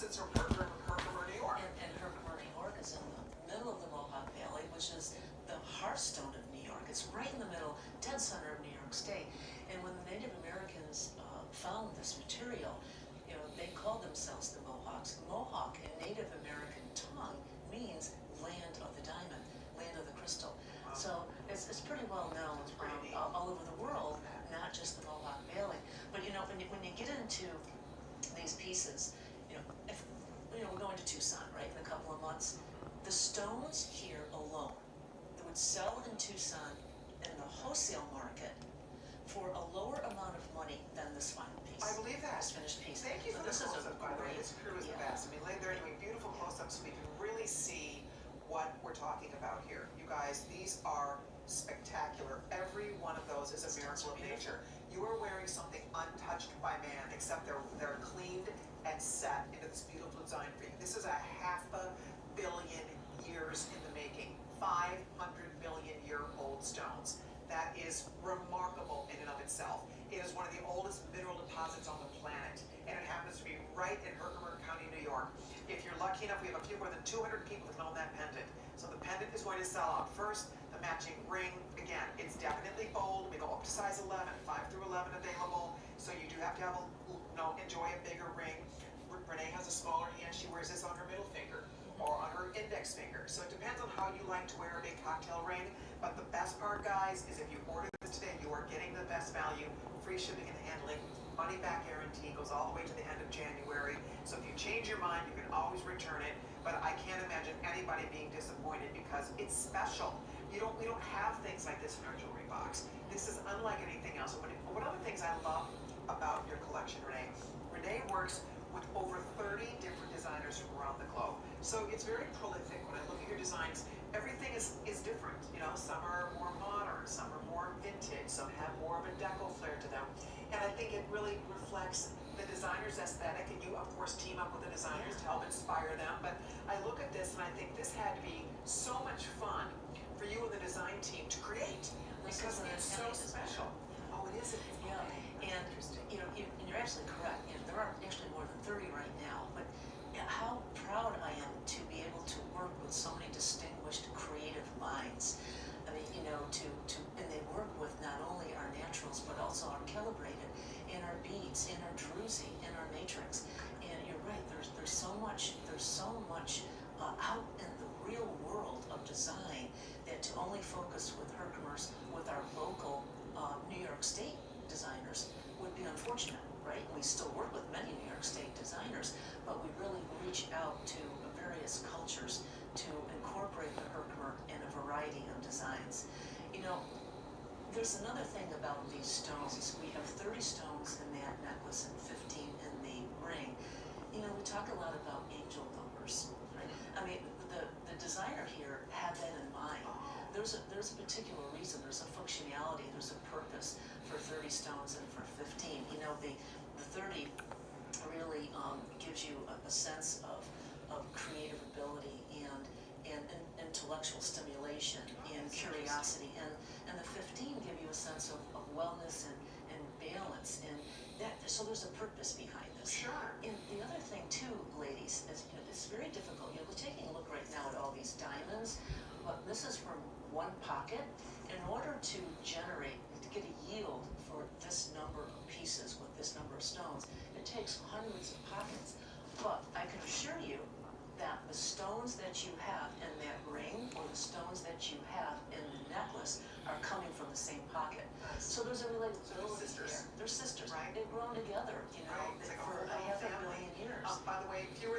Massachusetts or Herkimer, New York. And Herkimer, New York is in the middle of the Mohawk Valley, which is the hearthstone of New York. It's right in the middle, dead center of New York State. And when the Native Americans found this material, they called themselves the Mohawks. Mohawk in Native American tongue means land of the diamond, land of the crystal. Wow. So it's pretty well known all over the world, not just the Mohawk Valley. But when you get into these pieces, if we're going to Tucson, right, in a couple of months, the stones here alone that would sell in Tucson in the wholesale market for a lower amount of money than this final piece. I believe that. This finished piece. Thank you for So this close-up, by the way. This crew is the best. I mean, they're doing beautiful close-ups so we can really see what we're talking about here. You guys, these are spectacular. Every one of those is a miracle of nature. You are wearing something untouched by man, except they're cleaned and set into this beautiful design for you. This is a 500 million years in the making. 500 million year old stones. That is remarkable in and of itself. It is one of the oldest mineral deposits on the planet, and it happens to be right in Herkimer County, New York. If you're lucky enough, we have a few more than 200 people that can own that pendant. So the pendant is going to sell out first. The matching ring, again, it's definitely bold. We go up to size 11, 5 through 11 available. So you do have to have enjoy a bigger ring. Renee has a smaller hand. She wears this on her middle finger or on her index finger. So it depends on how you like to wear a big cocktail ring. But the best part, guys, is if you order this today, you are getting the best value, free shipping and handling, money back guarantee, goes all the way to the end of January. So if you change your mind, you can always return it. But I can't imagine anybody being disappointed because it's special. We don't have things like this in our jewelry box. This is unlike anything else. One of the things I love about your collection, Renee works with over 30 different designers from around the globe. So it's very prolific. When I look at your designs, everything is different. Some are more modern, some are more vintage, some have more of a deco flair to them. And I think it really reflects the designer's aesthetic, and you, of course, team up with the designers to help inspire them. But I look at this, and I think this had to be so much fun for you and the design team to create, because it's so special. Oh, it is? Yeah, and you're absolutely correct. There are actually more than 30 right now, but how proud I am to be able to work with so many distinguished creative minds. I mean, and they work with not only our naturals, but also our calibrated, and our beads, and our druzy, and our matrix. And you're right, there's so much out in the real world of design that to only focus with Herkimer's, with our local New York State designers would be unfortunate, right? We still work with many New York State designers, but we really reach out to various cultures to incorporate the Herkimer in a variety of designs. There's another thing about these stones. We have 30 stones in that necklace and 15 in the ring. We talk a lot about angel numbers, right? I mean, the designer here had that in mind. There's a particular reason, there's a functionality, there's a purpose for 30 stones and for 15. The 30 really gives you a sense of creative ability and intellectual stimulation and curiosity, and the 15 give you a sense of wellness and balance, and that, so there's a purpose behind this. Sure. And the other thing too, ladies, is it's very difficult. We're taking a look right now at all these diamonds, but this is from one pocket. In order to get a yield for this number of pieces with this number of stones, it takes hundreds of pockets. But I can assure you that the stones that you have in that ring or the stones that you have in the necklace are coming from the same pocket. Nice. So there's a relatability sisters. There. They're sisters. Right. They've grown together, Right. It's like for a half a billion years. By the way, a few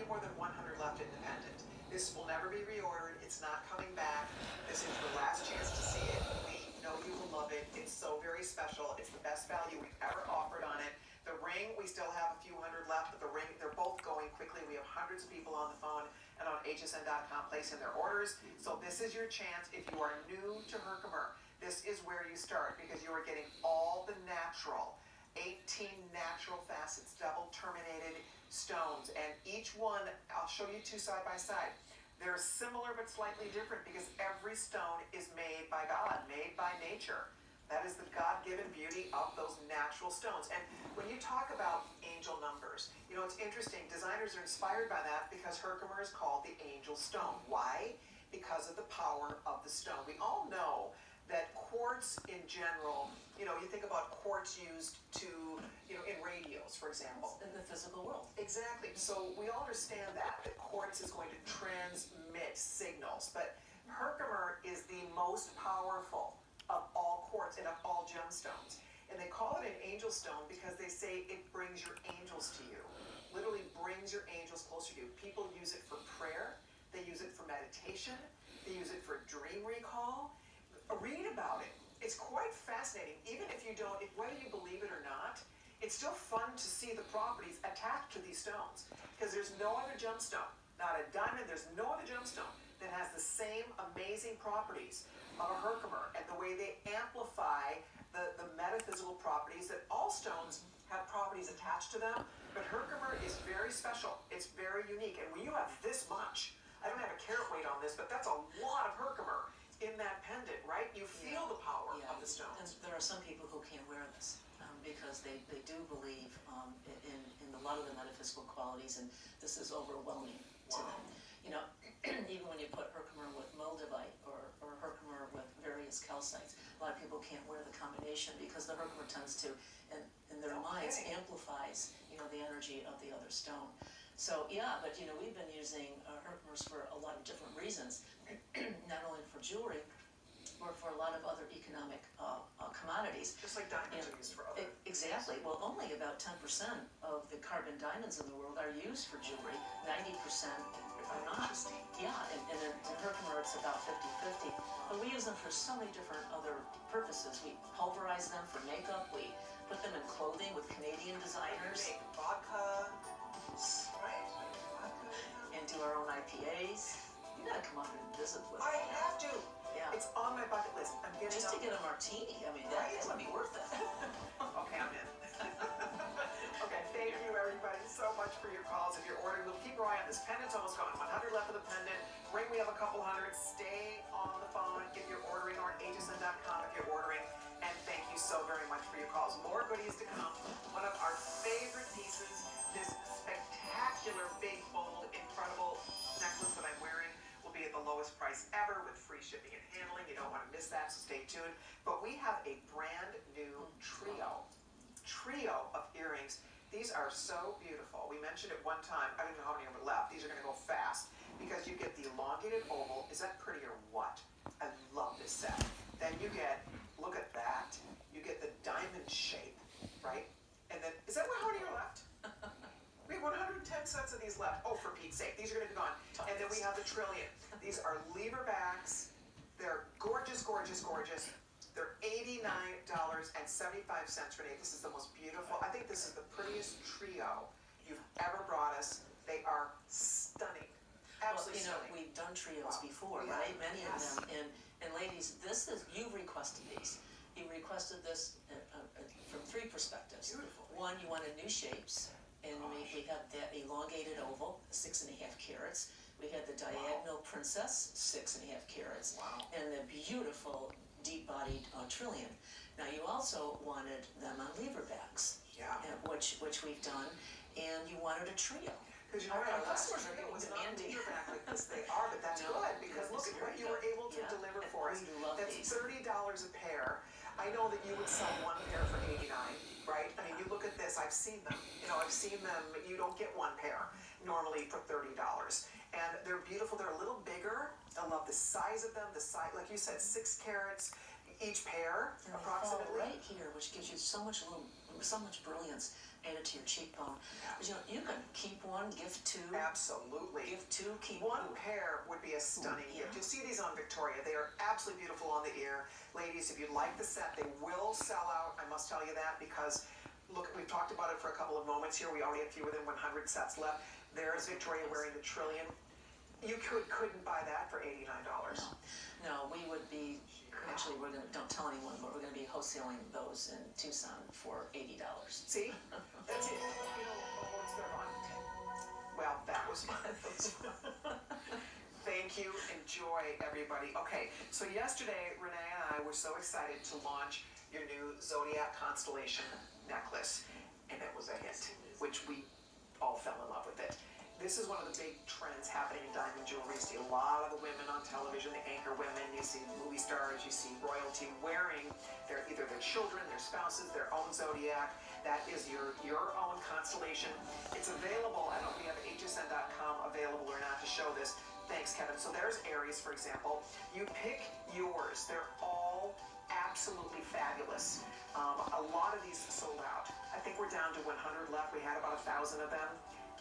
more than 100 left independent. This will never be reordered. It's not coming back. This is your last chance to see it. We know you will love it. It's so very special. It's the best value we've ever offered on it. The ring, we still have a few hundred left, but the ring, they're both going quickly. We have hundreds of people on the phone and on HSN.com placing their orders. So this is your chance. If you are new to Herkimer, this is where you start, because you are getting all the natural, 18 natural facets, double terminated stones. And each one, I'll show you two side by side. They're similar but slightly different because every stone is made by God, made by nature. That is the God-given beauty of those natural stones. And when you talk about angel numbers, you know, it's interesting. Designers are inspired by that because Herkimer is called the angel stone. Why? Because of the power of the stone. We all know that quartz in general, you know, you think about quartz used to, you know, in radios, for example. In the physical world. Exactly. So we all understand that quartz is going to transmit signals, but Herkimer is the most powerful of all quartz and of all gemstones. And they call it an angel stone because they say it brings your angels to you. Literally brings your angels closer to you. People use it for prayer. They use it for meditation. They use it for dream recall. Read about it. It's quite fascinating. Even if you don't, whether you believe it or not, it's still fun to see the properties attached to these stones because there's no other gemstone, not a diamond, there's no other gemstone that has the same amazing properties of a Herkimer and the way they amplify the metaphysical properties that all stones have properties attached to them, but Herkimer is very special. It's very unique. And when you have this much, I don't have a carat weight on this, but that's a lot of Herkimer in that pendant, right? You feel the power of the stones. And there are some people who can't wear this because they do believe in a lot of the metaphysical qualities, and this is overwhelming to them. You know, even when you put Herkimer with moldavite or Herkimer with various calcites, a lot of people can't wear the combination because the Herkimer tends to, in their minds, amplifies, you know, the energy of the other stone. So yeah, but you know, we've been using Herkimers for a lot of different reasons, not only for jewelry, or for a lot of other economic commodities. Just like diamonds are used for other. Exactly. Well, only about 10% of the carbon diamonds in the world are used for jewelry. 90% are not. Yeah, and in Herkimer it's about 50-50. But we use them for so many different other purposes. We pulverize them for makeup. We put them in clothing with Canadian designers. Make vodka, right? And do our own IPAs. You gotta come up and visit with I have to. Yeah. It's on my bucket list. I'm getting Just to get a martini. I mean, that would be worth it. Okay, I'm in. Okay, thank you everybody so much for your calls. If you're ordering, we'll keep our eye on this. Pendant's almost gone. 100 left of the pendant. Ring, we have a couple hundred. Stay on the phone if you're ordering, or at hsn.com if you're ordering. And thank you so very much for your calls. More goodies to come. One of our favorite pieces, this spectacular, big, bold, incredible necklace that I'm wearing, will be at the lowest price ever with free shipping and handling. You don't want to miss that, so stay tuned. But we have a brand new trio of earrings. These are so beautiful. We mentioned it one time. I don't know how many are left. These are going to go fast because you get the elongated oval. Is that pretty or what? I love this set. Then you get, look at that. You get the diamond shape, right? And then, is that how many are left? We have 110 sets of these left. Oh, for Pete's sake, these are going to be gone. And then we have the trillion. These are lever backs. They're gorgeous, gorgeous, gorgeous. They're $89.75 for This is the most beautiful. I think this is the prettiest trio you've ever brought us. They are stunning. Absolutely stunning. Stunning. We've done trios before, right? Many of them. And ladies, you requested these. You requested this from three perspectives. Beautiful. One, you wanted new shapes. And we had that elongated oval, 6.5 carats. We had the diagonal princess, 6.5 carats. Wow. And the beautiful deep-bodied trillion. Now you also wanted them on lever backs, which we've done, and you wanted a trio. Because you know, our customers are getting demanding back like this. They are, but that's good because look at what you were able to deliver for us. That's $30 a pair. I know that you would sell one pair for $89, right? I mean, you look at this. I've seen them. You know, I've seen them. You don't get one pair normally for $30, and they're beautiful. They're a little bigger. I love the size of them. The size, like you said, 6 carats each pair, and approximately. Right here, which gives you so much brilliance added to your cheekbone. But, you know, you can keep one, gift two. Absolutely. Gift two, keep one pair would be a stunning gift. You'll see these on Victoria. They are absolutely beautiful on the ear. Ladies, if you like the set, they will sell out. I must tell you that because, look, we've talked about it for a couple of moments here. We already have fewer than 100 sets left. There is Victoria wearing the trillion. You couldn't buy that for $89. No, we would be, actually, don't tell anyone, but we're going to be wholesaling those in Tucson for $80. See? That's it. You know, once they're on. Well, that was fun. Thank you. Enjoy. joy, everybody. Okay, so yesterday, Renee and I were so excited to launch your new Zodiac Constellation necklace, and it was a hit, which we all fell in love with it. This is one of the big trends happening in diamond jewelry. You see a lot of the women on television, the anchor women, you see movie stars, you see royalty wearing either their children, their spouses, their own zodiac. That is your own constellation. It's available. I don't know if we have hsn.com available or not to show this. Thanks, Kevin. So there's Aries, for example. You pick yours. They're all absolutely fabulous. A lot of these sold out. I think we're down to 100 left. We had about 1,000 of them,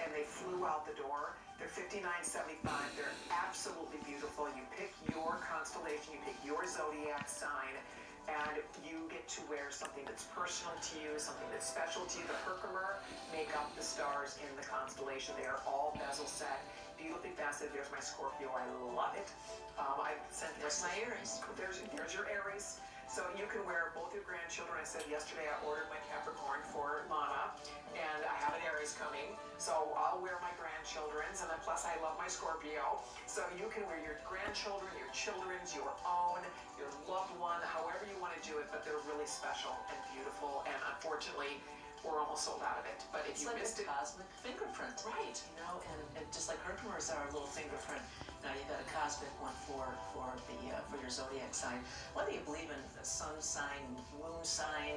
and they flew out the door. They're $59.75. They're absolutely beautiful. You pick your constellation, you pick your zodiac sign, and you get to wear something that's personal to you, something that's special to you. The Herkimer make up the stars in the constellation. They are all bezel set, beautifully faceted. There's my Scorpio. I love it. I sent There's my Aries. There's your Aries. So you can wear both your grandchildren. I said yesterday I ordered my Capricorn for Lana, and I have an Aries coming. So I'll wear my grandchildren's, and then plus I love my Scorpio. So you can wear your grandchildren, your children's, your own, your loved one, however you want to do it, but they're really special and beautiful, and unfortunately, we're almost sold out of it. But if It's you like missed a it, cosmic fingerprint. Right. You know, and just like Herkimers are a little fingerprint, now you've got a cosmic one for your zodiac sign. Whether you believe in the sun sign, moon sign,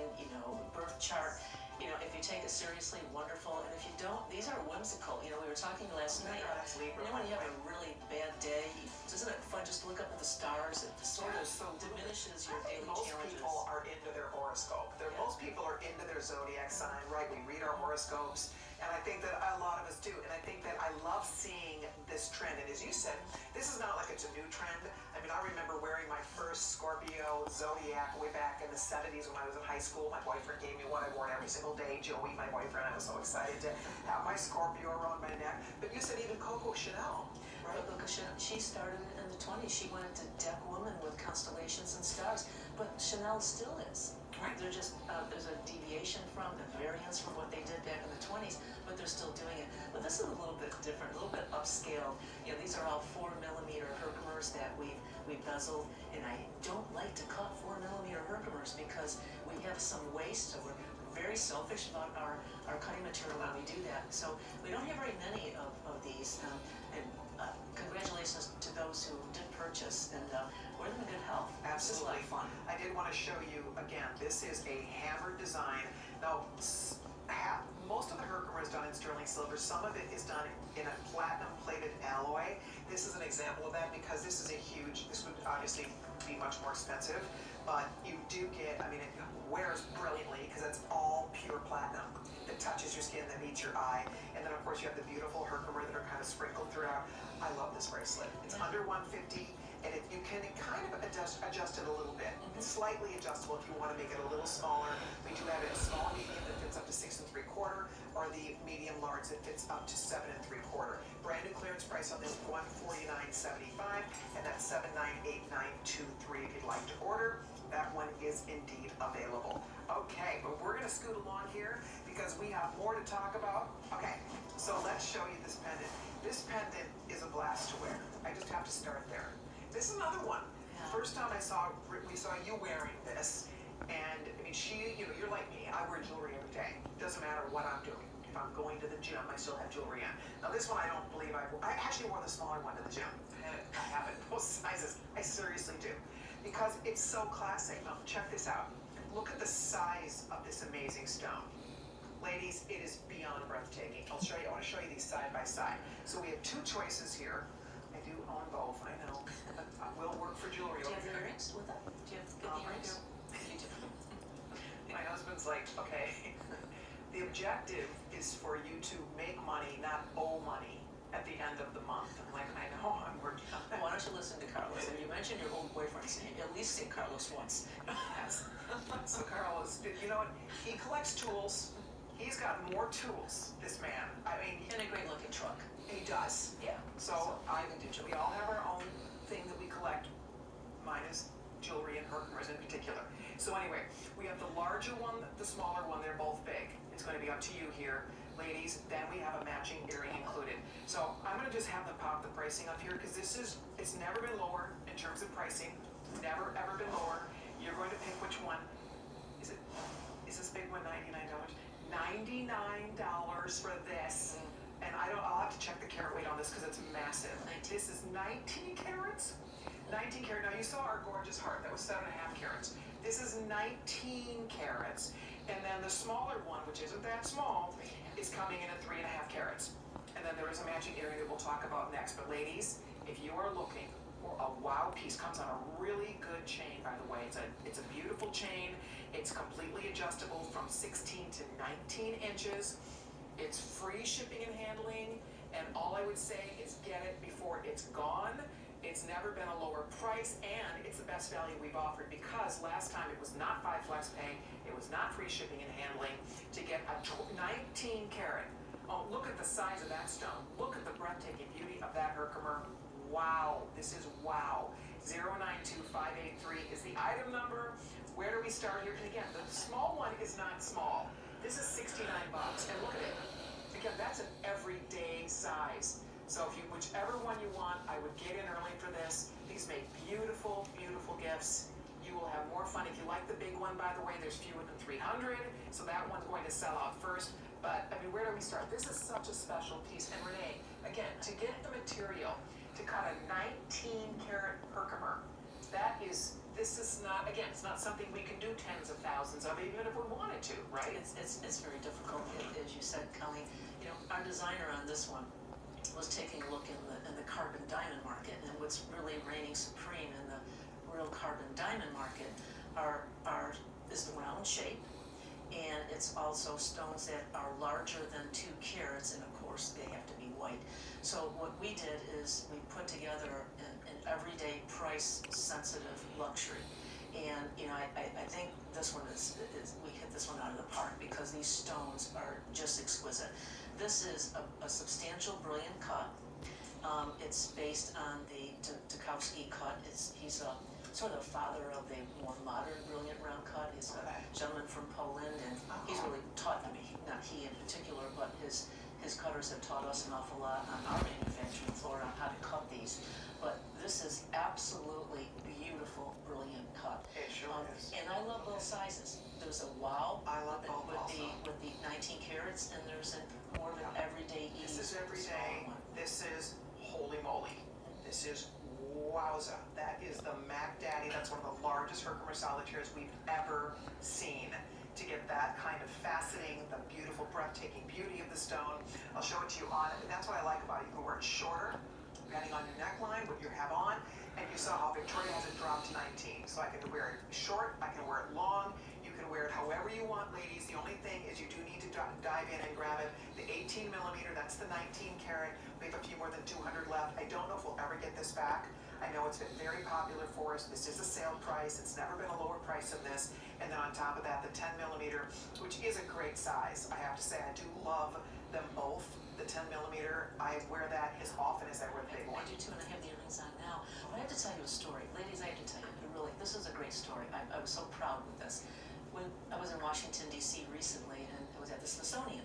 birth chart, if you take it seriously, wonderful. And if you don't, these are whimsical. We were talking last night. That's Libra, When you by have the a really bad day, isn't it fun just to look up at the stars? It sort of Absolutely. diminishes your I think daily most challenges. people are into their horoscope. Most people are into their zodiac sign, right? We read our horoscopes, and I think that a lot of us do. And I think that I love seeing this trend. And as you said, this is not like it's a new trend. I mean, I remember wearing my first Scorpio zodiac way back in the 70s when I was in high school. My boyfriend gave me one. I wore it every single day. Joey, my boyfriend, I was so excited to have my Scorpio around my neck. But you said even Coco Chanel, right? Coco Chanel, she started in the 20s. She wanted to deck women with constellations and stars, but Chanel still is. Right. They're just, there's a deviation from, the variance from what they did back in the 20s, but they're still doing it. But this is a little bit different, a little bit upscaled. These are all 4mm Herkimers that we've bezeled, and I don't like to cut 4mm Herkimers because we have some waste, so we're very selfish about our cutting material when we do that. So we don't have very many of these, and congratulations to those who did purchase, and wear them in good health. Absolutely. It's a lot of fun. I did want to show you again. This is a hammered design. Now, most of the Herkimer is done in sterling silver. Some of it is done in a platinum-plated alloy. This is an example of that because this is a huge. This would obviously be much more expensive, but you do get. I mean, it wears brilliantly because it's all pure platinum that touches your skin, that meets your eye, and then of course you have the beautiful Herkimer that are kind of sprinkled throughout. I love this bracelet. It's under $150. And if you can kind of adjust it a little bit. It's slightly adjustable if you want to make it a little smaller. We do have it a small medium that fits up to 6 3/4, or the medium large that fits up to 7 3/4. Brand new clearance price on this $149.75, and that's $798,923 if you'd like to order. That one is indeed available. Okay, but we're gonna scoot along here because we have more to talk about. Okay, so let's show you this pendant. This pendant is a blast to wear. I just have to start there. This is another one. Yeah. First time we saw you wearing this, and I mean, you're like me. I wear jewelry every day. Doesn't matter what I'm doing. If I'm going to the gym, I still have jewelry on. Now this one, I don't believe I actually wore the smaller one to the gym. I have it both sizes. I seriously do, because it's so classic. Now check this out. Look at the size of this amazing stone. Ladies, it is beyond breathtaking. I want to show you these side by side. So we have two choices here. I do own both, I know. Will work for jewelry. Do you have over here. earrings with that? Do you have good I earrings? do. You do. My husband's like, okay, the objective is for you to make money, not owe money at the end of the month. I'm like, I know, I'm working on that. Why don't you listen to Carlos? And you mentioned your old boyfriend, so you at least see Carlos once. Yes. So Carlos, you know what? He collects tools. He's got more tools, this man. I mean, And a great looking truck. he does. Yeah. So we all have our own thing that we collect. Mine is jewelry and Herkimers in particular. So anyway, we have the larger one, the smaller one. They're both big. It's going to be up to you here. ladies, then we have a matching earring included. So I'm gonna just have them pop the pricing up here, because it's never been lower in terms of pricing, never ever been lower. You're going to pick which one. Is this big one $99? $99 for this. And I'll have to check the carat weight on this because it's massive. 19. This is 19 carats? 19 carat. Now you saw our gorgeous heart, that was 7.5 carats. This is 19 carats. And then the smaller one, which isn't that small, is coming in at 3.5 carats. And then there is a matching earring that we'll talk about next. But ladies, if you are looking for a wow piece, comes on a really good chain, by the way. It's a beautiful chain. It's completely adjustable from 16 to 19 inches. It's free shipping and handling, and all I would say is get it before it's gone. It's never been a lower price, and it's the best value we've offered, because last time it was not 5 flex pay, it was not free shipping and handling. To get a 19 carat, oh, look at the size of that stone. Look at the breathtaking beauty of that Herkimer. Wow, this is wow. 092583 is the item number. Where do we start here? And again, the small one is not small. This is $69, and look at it. Again, that's an everyday size. So if whichever one you want, I would get in early for this. These make beautiful, beautiful gifts. You will have more fun. If you like the big one, by the way, there's fewer than 300, so that one's going to sell out first. But, I mean, where do we start? This is such a special piece. And Renee, again, to get the material to cut a 19 karat Herkimer, this is not, again, it's not something we can do tens of thousands of, even if we wanted to, right? It's very difficult, as you said, Kelly. You know, our designer on this one was taking a look in the carbon diamond market, and what's really reigning supreme in the real carbon diamond market is the round shape, and it's also stones that are larger than 2 carats, and of course they have to be white. So what we did is we put together an everyday price sensitive luxury. And you know, I think this one is we hit this one out of the park, because these stones are just exquisite. This is a substantial, brilliant cut. It's based on the Tukowski cut. He's a sort of father of the more modern, brilliant round cut. He's a gentleman from Poland, and he's really taught me, not he in particular, but his cutters have taught us an awful lot on our manufacturing floor on how to cut these. But this is absolutely beautiful, brilliant cut. It sure is. And I love both sizes. There's a wow I love both with the 19 carats, and there's a more of an everyday ease. This is everyday. small one. This is holy moly. This is wowza. That is the Mac Daddy. That's one of the largest Herkimer solitaires we've ever seen. To get that kind of faceting, the beautiful, breathtaking beauty of the stone. I'll show it to you on, and that's what I like about it. You can wear it shorter, depending on your neckline, what you have on, and you saw how Victoria has it dropped to 19. So I can wear it short, I can wear it long, you can wear it however you want, ladies. The only thing is you do need to dive in and grab it. The 18 millimeter, that's the 19 karat. We have a few more than 200 left. I don't know if we'll ever get this back. I know it's been very popular for us. This is a sale price. It's never been a lower price than this. And then on top of that, the 10 millimeter, which is a great size. I have to say, I do love them both. The 10 millimeter, I wear that as often as I wear the big one. I do too, and I have the earrings on now. But I have to tell you a story. Ladies, I have to tell you, really, this is a great story. I was so proud with this. When I was in Washington, D.C. recently, and I was at the Smithsonian.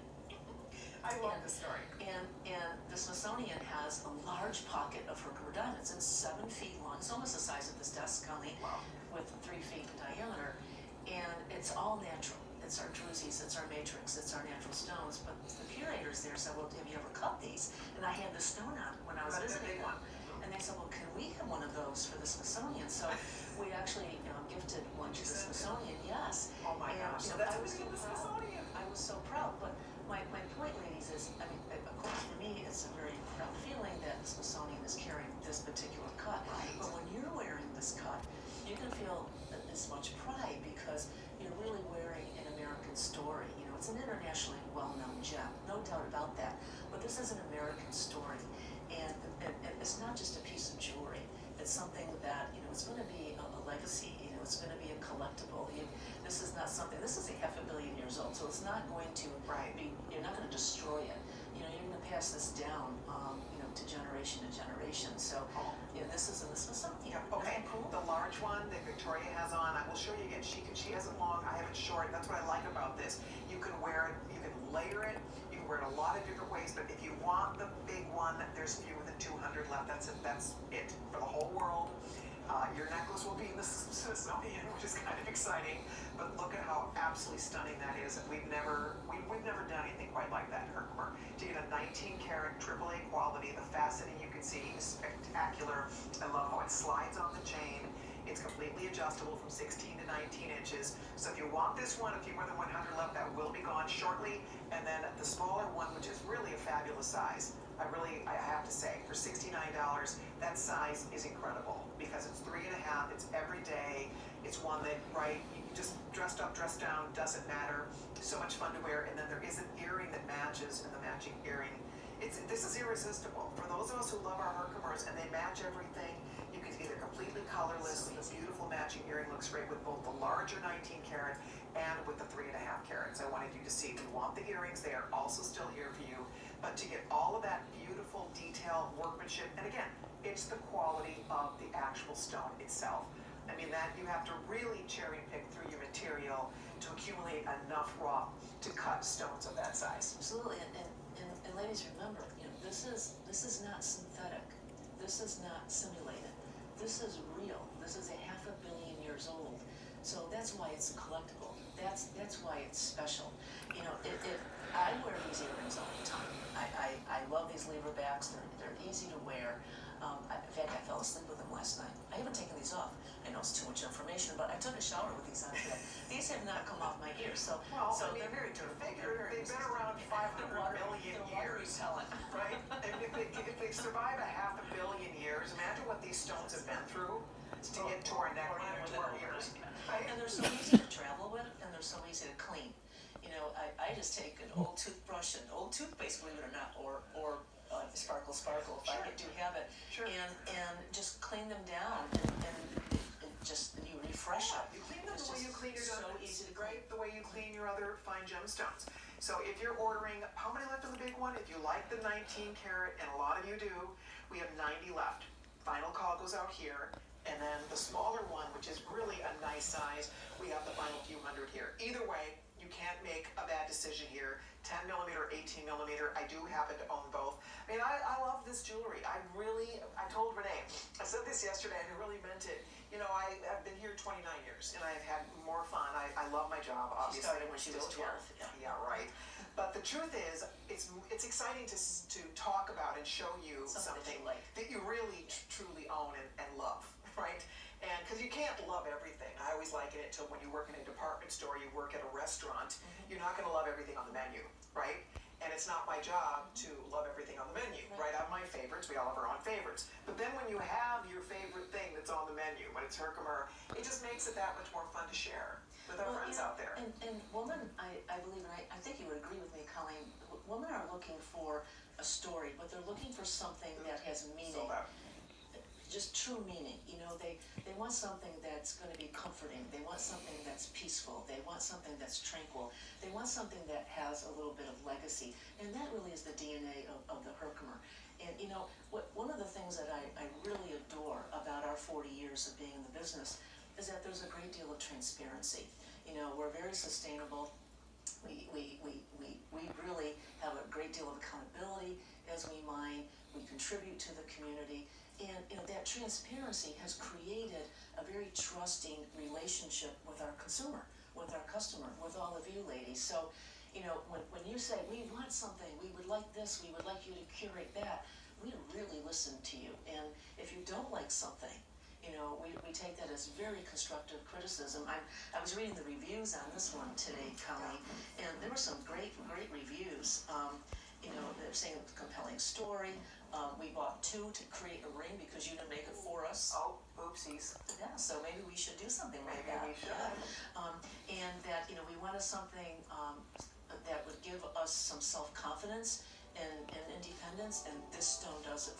I love the story. And the Smithsonian has a large pocket of Herkimer diamonds. It's 7 feet long. It's almost the size of this desk, Colleen, Wow. with 3 feet in diameter. And it's all natural. It's our drusies, it's our matrix, it's our natural stones. But the curators there said, well, have you ever cut these? And I had the stone on when I was visiting them. And they said, well, can we have one of those for the Smithsonian? So we actually gifted one to the Smithsonian, yes. Oh my gosh, so that's what we get the Smithsonian. I was so proud. But my point, ladies, is, I mean, of course, for me, it's a very proud feeling that the Smithsonian is carrying this particular cut. Right. But when you're wearing this cut, you can feel this much pride, because you're really wearing an American story. You know, it's an internationally well-known gem, no doubt about that. But this is an American story, and it's not just a piece of jewelry. It's something that, you know, it's going to be a legacy. You know, it's going to be a collectible. This is not something. This is a 500 million years old, so it's not going to Right. be. You're not going to destroy it. you know, you're gonna pass this down, you know, to generation. So, you know, this was something, Yeah, isn't okay, that cool? the large one that Victoria has on, I will show you again, she has it long, I have it short, that's what I like about this. You can wear it, you can layer it, you can wear it a lot of different ways, but if you want the big one, there's fewer than 200 left, that's it for the whole world. Your necklace will be in the Smithsonian, which is kind of exciting, but look at how absolutely stunning that is. We've never done anything quite like that, Herkimer. To get a 19 karat AAA quality, the faceting you can see is spectacular. I love how it slides on the chain. It's completely adjustable from 16 to 19 inches. So if you want this one, a few more than 100 left, that will be gone shortly. And then the smaller one, which is really a fabulous size. I have to say, for $69, that size is incredible because it's 3.5, it's every day. It's one that, right, you just dressed up, dressed down, doesn't matter. So much fun to wear. And then there is an earring that matches, and the matching earring, this is irresistible. For those of us who love our Herkimers and they match everything, you can see they're completely colorless. The beautiful matching earring looks great with both the larger 19 karat and with the 3.5 carats. I wanted you to see, we want the earrings, they are also still here for you. But to get all of that beautiful detail, workmanship, and again, it's the quality of the actual stone itself. I mean, that you have to really cherry pick through your material to accumulate enough rock to cut stones of that size. Absolutely, and ladies, remember, you know, this is not synthetic. This is not simulated. This is real. This is 500 million years old. So that's why it's a collectible. That's why it's special. You know, if I wear these earrings all the time. I love these lever backs. They're easy to wear. In fact, I fell asleep with them last night. I haven't taken these off. I know it's too much information, but I took a shower with these on today. These have not come off my ears, so I mean, they're very durable. they've been around 500 million years, right? And if they survive 500 million years, imagine what these stones have been through to get to our neckline or to our ears. Right? And they're so easy to travel with, and they're so easy to clean. You know, I just take an old toothbrush and old toothpaste, believe it or not, or Sparkle, if I do have it, Sure. and just clean them down, and just you refresh them. You clean them It's the way just you clean your so diamonds, easy to right? The way you clean your other fine gemstones. So if you're ordering, how many left of the big one? If you like the 19 karat, and a lot of you do, we have 90 left. Final call goes out here. And then the smaller one, which is really a nice size, we have the final few hundred here. Either way, you can't make a bad decision here. 10 millimeter, 18 millimeter. I do happen to own both. I mean, I love this jewelry. I told Renee, I said this yesterday and I really meant it. You know, I've been here 29 years and I've had more fun. I love my job, She obviously. started when she was 12. Yeah, right. But the truth is, it's exciting to talk about and show you something that you really truly own and love, right? And because you can't love everything. I always liken it to when you work in a department store, you work at a restaurant, you're not going to love everything on the menu, right? And it's not my job to love everything on the menu, right? I have my favorites, we all have our own favorites. But then when you have your favorite thing that's on the menu, when it's Herkimer, it just makes it that much more fun to share with our friends out there. And women, I believe, and I think you would agree with me, Colleen, women are looking for a story, but they're looking for something that has meaning. So that, just true meaning. You know, they want something that's going to be comforting. They want something that's peaceful. They want something that's tranquil. They want something that has a little bit of legacy. And that really is the DNA of the Herkimer. And, you know, one of the things that I really adore about our 40 years of being in the business is that there's a great deal of transparency. You know, we're very sustainable. We really have a great deal of accountability as we mine. We contribute to the community. And, you know, that transparency has created a very trusting relationship with our consumer, with our customer, with all of you ladies. So, you know, when you say, we want something, we would like this, we would like you to curate that, we really listen to you. And if you don't like something, you know, we take that as very constructive criticism. I was reading the reviews on this one today, Colleen, and there were some great reviews. You know, they're saying it's a compelling story. We bought 2 to create a ring because you didn't make it for us. oh, oopsies. Yeah, so maybe we should do something like Maybe that. we should. Yeah. And that, you know, we wanted something that would give us some self-confidence and independence, and this stone does it